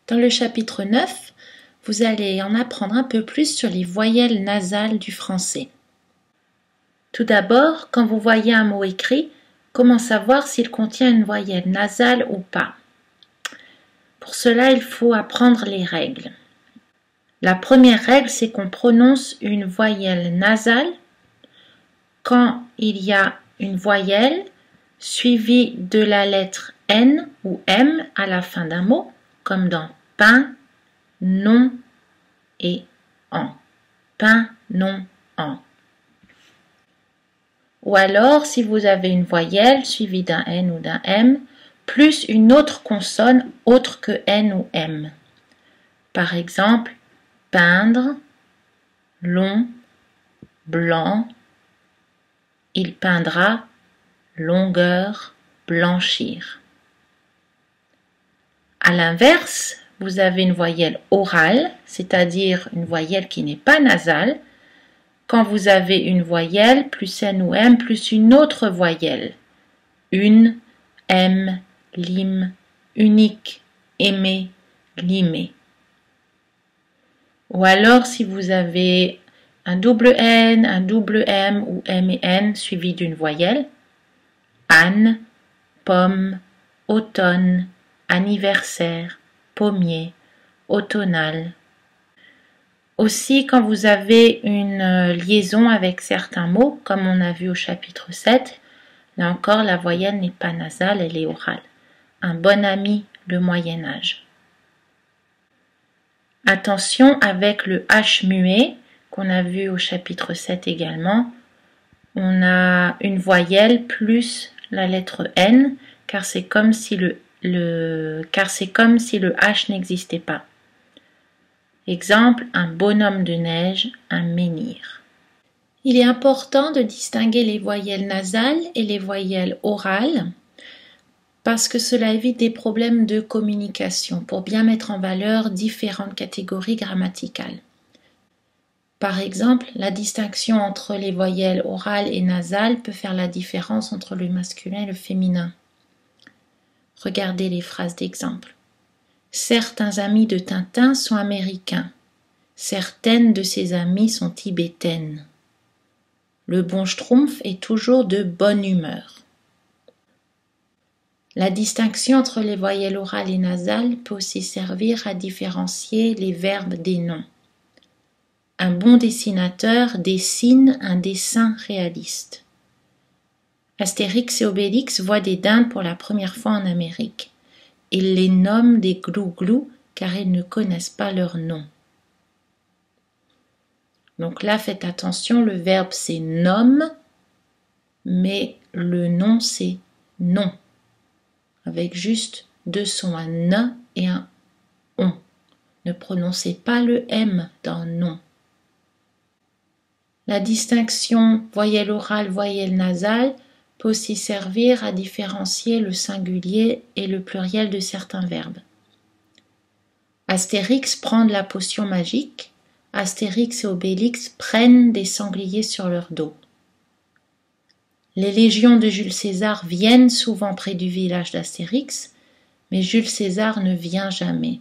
Dans le chapitre 9, vous allez en apprendre un peu plus sur les voyelles nasales du français. Tout d'abord, quand vous voyez un mot écrit, comment savoir s'il contient une voyelle nasale ou pas? Pour cela, il faut apprendre les règles. La première règle, c'est qu'on prononce une voyelle nasale quand il y a une voyelle suivie de la lettre N ou M à la fin d'un mot, comme dans pain, non et en. Pain, non, en. Ou alors, si vous avez une voyelle suivie d'un N ou d'un M, plus une autre consonne autre que N ou M. Par exemple, peindre, long, blanc, il peindra, longueur, blanchir. À l'inverse, vous avez une voyelle orale, c'est-à-dire une voyelle qui n'est pas nasale, quand vous avez une voyelle plus N ou M plus une autre voyelle, une, M, lime, unique, aimer, limer. Ou alors si vous avez un double N, un double M ou M et N suivi d'une voyelle, âne, pomme, automne, anniversaire, pommier, automnal. Aussi, quand vous avez une liaison avec certains mots, comme on a vu au chapitre 7, là encore, la voyelle n'est pas nasale, elle est orale. Un bon ami, le Moyen-Âge. Attention avec le H muet, qu'on a vu au chapitre 7 également. On a une voyelle plus la lettre N, car c'est comme si le H n'existait pas. Exemple, un bonhomme de neige, un menhir. Il est important de distinguer les voyelles nasales et les voyelles orales parce que cela évite des problèmes de communication pour bien mettre en valeur différentes catégories grammaticales. Par exemple, la distinction entre les voyelles orales et nasales peut faire la différence entre le masculin et le féminin. Regardez les phrases d'exemple. Certains amis de Tintin sont américains. Certaines de ses amies sont tibétaines. Le bon schtroumpf est toujours de bonne humeur. La distinction entre les voyelles orales et nasales peut aussi servir à différencier les verbes des noms. Un bon dessinateur dessine un dessin réaliste. Astérix et Obélix voient des dindes pour la première fois en Amérique. Ils les nomment des glou-glou car ils ne connaissent pas leur nom. Donc là, faites attention, le verbe c'est nomme, mais le nom c'est non, avec juste deux sons, un N et un ON. Ne prononcez pas le M dans non. La distinction voyelle orale, voyelle nasale peut aussi servir à différencier le singulier et le pluriel de certains verbes. Astérix prend de la potion magique, Astérix et Obélix prennent des sangliers sur leur dos. Les légions de Jules César viennent souvent près du village d'Astérix, mais Jules César ne vient jamais.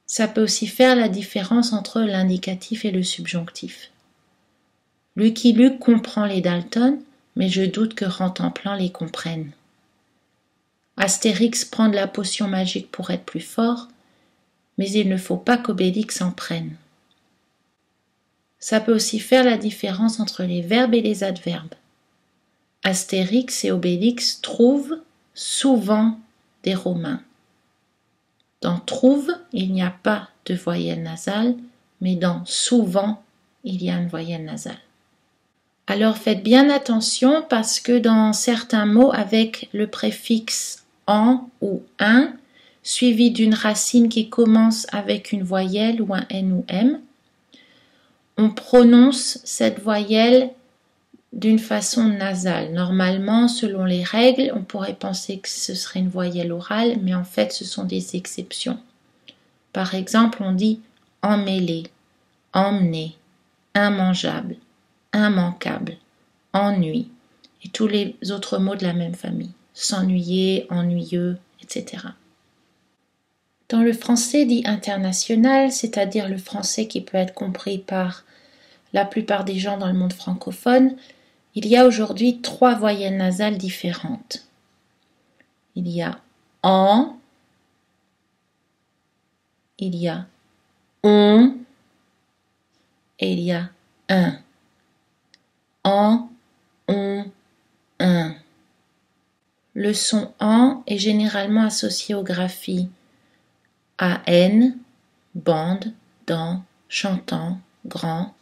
Ça peut aussi faire la différence entre l'indicatif et le subjonctif. Lucky Luke comprend les Dalton, mais je doute que Rantanplan les comprenne. Astérix prend de la potion magique pour être plus fort, mais il ne faut pas qu'Obélix en prenne. Ça peut aussi faire la différence entre les verbes et les adverbes. Astérix et Obélix trouvent souvent des Romains. Dans trouve, il n'y a pas de voyelle nasale, mais dans souvent, il y a une voyelle nasale. Alors faites bien attention parce que dans certains mots avec le préfixe en ou un, suivi d'une racine qui commence avec une voyelle ou un N ou M, on prononce cette voyelle d'une façon nasale. Normalement, selon les règles, on pourrait penser que ce serait une voyelle orale, mais en fait, ce sont des exceptions. Par exemple, on dit emmêlé, emmener, immangeable, immanquable, ennui, et tous les autres mots de la même famille. S'ennuyer, ennuyeux, etc. Dans le français dit international, c'est-à-dire le français qui peut être compris par la plupart des gens dans le monde francophone, il y a aujourd'hui 3 voyelles nasales différentes. Il y a en, il y a on et il y a un. En, on, un. Le son en est généralement associé aux graphies AN, bande, dans, chantant, grand.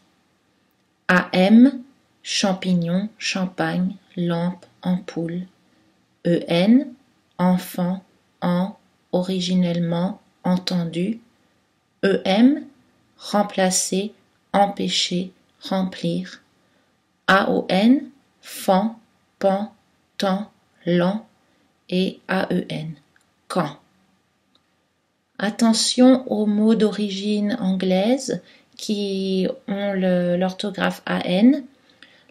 AM, champignon, champagne, lampe, ampoule. EN, enfant, en, originellement, entendu. EM, remplacer, empêcher, remplir. AON, fan, pan, temps, lent. Et AEN, quand. Attention aux mots d'origine anglaise qui ont l'orthographe AN.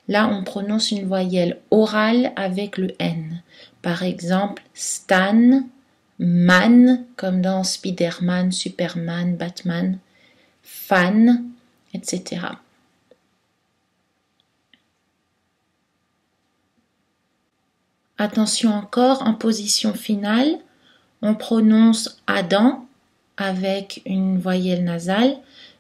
Là, on prononce une voyelle orale avec le N. Par exemple, Stan, man, comme dans Spider-Man, Superman, Batman, fan, etc. Attention encore, en position finale, on prononce Adam avec une voyelle nasale,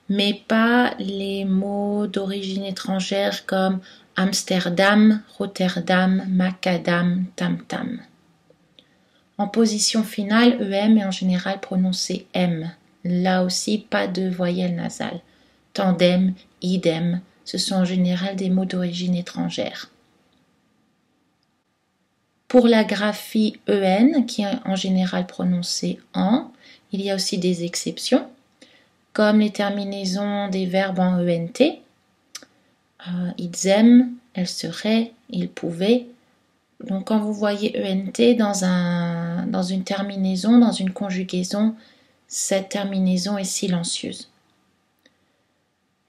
mais pas les mots d'origine étrangère comme Amsterdam, Rotterdam, macadam, tam-tam. En position finale, EM est en général prononcé M. Là aussi, pas de voyelle nasale. Tandem, idem, ce sont en général des mots d'origine étrangère. Pour la graphie EN, qui est en général prononcée en, il y a aussi des exceptions, comme les terminaisons des verbes en ENT. Ils aiment, elles seraient, ils pouvaient. Donc quand vous voyez ENT dans une terminaison, dans une conjugaison, cette terminaison est silencieuse.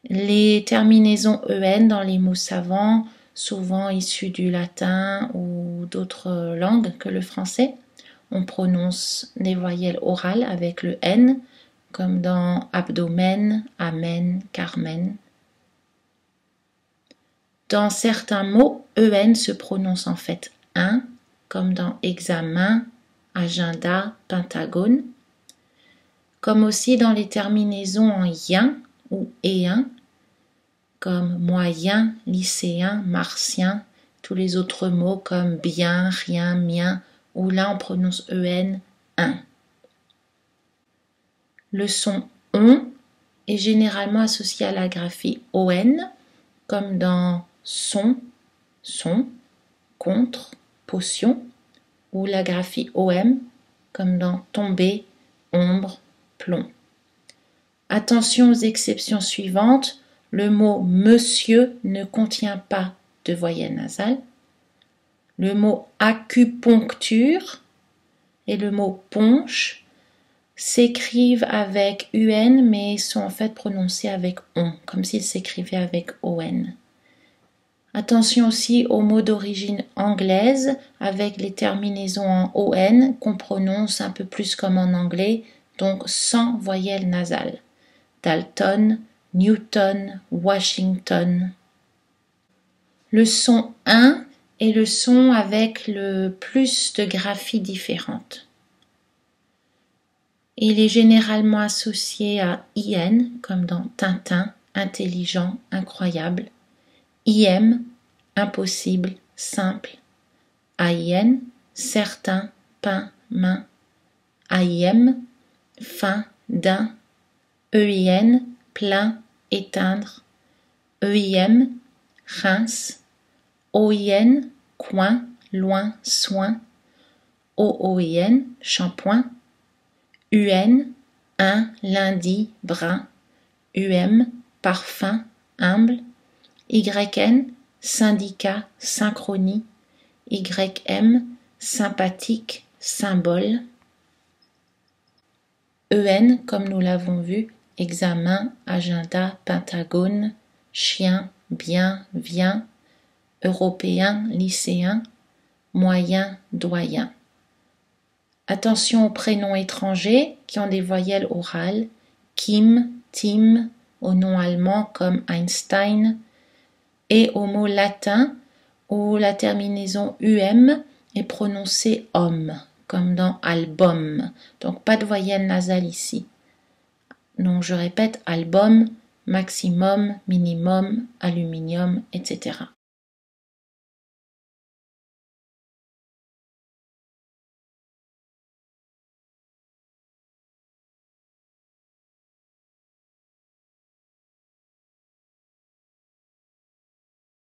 Les terminaisons EN dans les mots savants, souvent issus du latin ou d'autres langues que le français, on prononce des voyelles orales avec le N, comme dans abdomen, amen, carmen. Dans certains mots, EN se prononce en fait un, comme dans examen, agenda, pentagone, comme aussi dans les terminaisons en yen ou éen, comme moyen, lycéen, martien, tous les autres mots comme bien, rien, mien, où là on prononce EN, un. Le son on est généralement associé à la graphie ON, comme dans son, contre, potion, ou la graphie OM, comme dans tomber, ombre, plomb. Attention aux exceptions suivantes. Le mot monsieur ne contient pas de voyelle nasale. Le mot acupuncture et le mot ponche s'écrivent avec UN mais sont en fait prononcés avec on, comme s'ils s'écrivaient avec ON. Attention aussi aux mots d'origine anglaise avec les terminaisons en ON qu'on prononce un peu plus comme en anglais, donc sans voyelle nasale. Dalton, Newton, Washington. Le son 1 est le son avec le plus de graphies différentes. Il est généralement associé à IN, comme dans Tintin, intelligent, incroyable. IM, impossible, simple. AIN, certain, pain, main. AIM, fin, d'un. EIN, plein, éteindre. EIM, rince. OIN, coin, loin, soin. OOIN, shampoing. UN, un, lundi, brun. UM, parfum, humble. YN, syndicat, synchronie. YM, sympathique, symbole. EN, comme nous l'avons vu, examen, agenda, pentagone, chien, bien, vient, européen, lycéen, moyen, doyen. Attention aux prénoms étrangers qui ont des voyelles orales, Kim, Tim, aux noms allemands comme Einstein, et aux mots latins où la terminaison UM est prononcée homme, comme dans album. Donc pas de voyelle nasale ici. Donc je répète album, maximum, minimum, aluminium, etc.